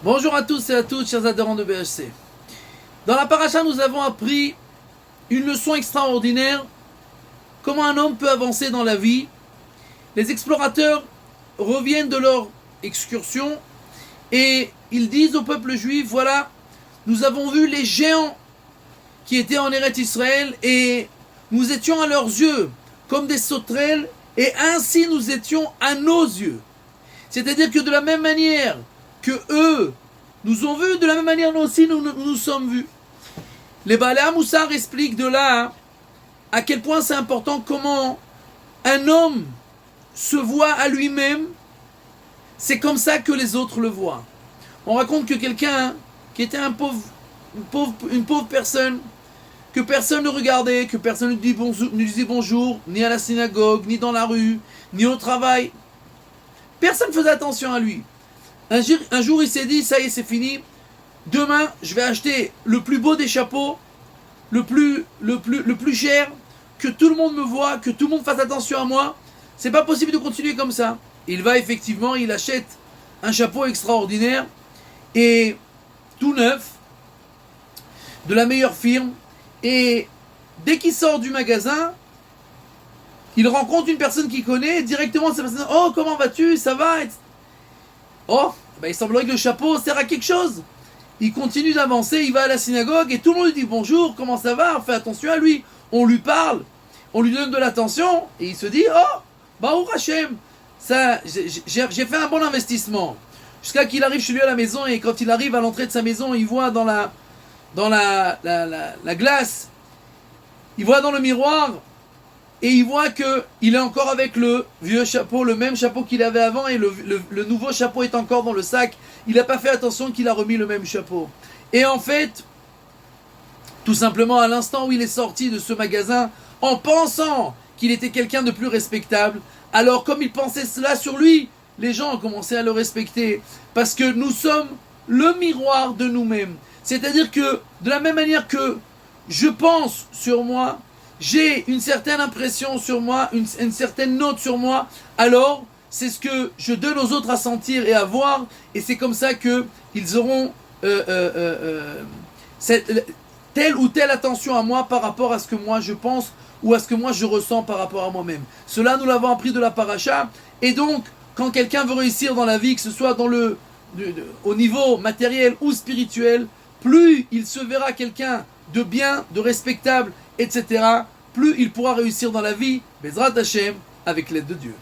Bonjour à tous et à toutes, chers adhérents de BHC. Dans la paracha, nous avons appris une leçon extraordinaire. Comment un homme peut avancer dans la vie. Les explorateurs reviennent de leur excursion et ils disent au peuple juif, voilà, nous avons vu les géants qui étaient en Eretz Israël et nous étions à leurs yeux comme des sauterelles et ainsi nous étions à nos yeux. C'est-à-dire que de la même manière que eux nous ont vus, de la même manière nous aussi nous sommes vus. Les Baalei HaMussar expliquent de là à quel point c'est important comment un homme se voit à lui-même, c'est comme ça que les autres le voient. On raconte que quelqu'un qui était une pauvre personne, que personne ne regardait, que personne ne disait bonjour, ni à la synagogue, ni dans la rue, ni au travail. Personne ne faisait attention à lui. Un jour, il s'est dit, ça y est, c'est fini. Demain, je vais acheter le plus beau des chapeaux, le plus cher, que tout le monde me voit, que tout le monde fasse attention à moi. C'est pas possible de continuer comme ça. Il va effectivement, il achète un chapeau extraordinaire et tout neuf, de la meilleure firme. Et dès qu'il sort du magasin, il rencontre une personne qu'il connaît, et directement cette personne, oh, comment vas-tu, ça va? Oh, il semblerait que le chapeau sert à quelque chose. Il continue d'avancer, il va à la synagogue et tout le monde lui dit bonjour, comment ça va? Fais attention à lui. On lui parle, on lui donne de l'attention et il se dit, oh, Baruch Hashem, ça, j'ai fait un bon investissement. Jusqu'à qu'il arrive chez lui à la maison et quand il arrive à l'entrée de sa maison, il voit dans la glace, il voit dans le miroir et il voit qu'il est encore avec le vieux chapeau, le même chapeau qu'il avait avant et le nouveau chapeau est encore dans le sac. Il n'a pas fait attention qu'il a remis le même chapeau. Et en fait, tout simplement à l'instant où il est sorti de ce magasin, en pensant qu'il était quelqu'un de plus respectable, alors comme il pensait cela sur lui, les gens ont commencé à le respecter. Parce que nous sommes le miroir de nous-mêmes. C'est-à-dire que de la même manière que je pense sur moi, j'ai une certaine impression sur moi, une certaine note sur moi, alors c'est ce que je donne aux autres à sentir et à voir, et c'est comme ça qu'ils auront telle ou telle attention à moi par rapport à ce que moi je pense ou à ce que moi je ressens par rapport à moi-même. Cela nous l'avons appris de la paracha, et donc quand quelqu'un veut réussir dans la vie, que ce soit au niveau matériel ou spirituel, plus il se verra quelqu'un de bien, de respectable, etc., plus il pourra réussir dans la vie, Bezrat Hashem, avec l'aide de Dieu.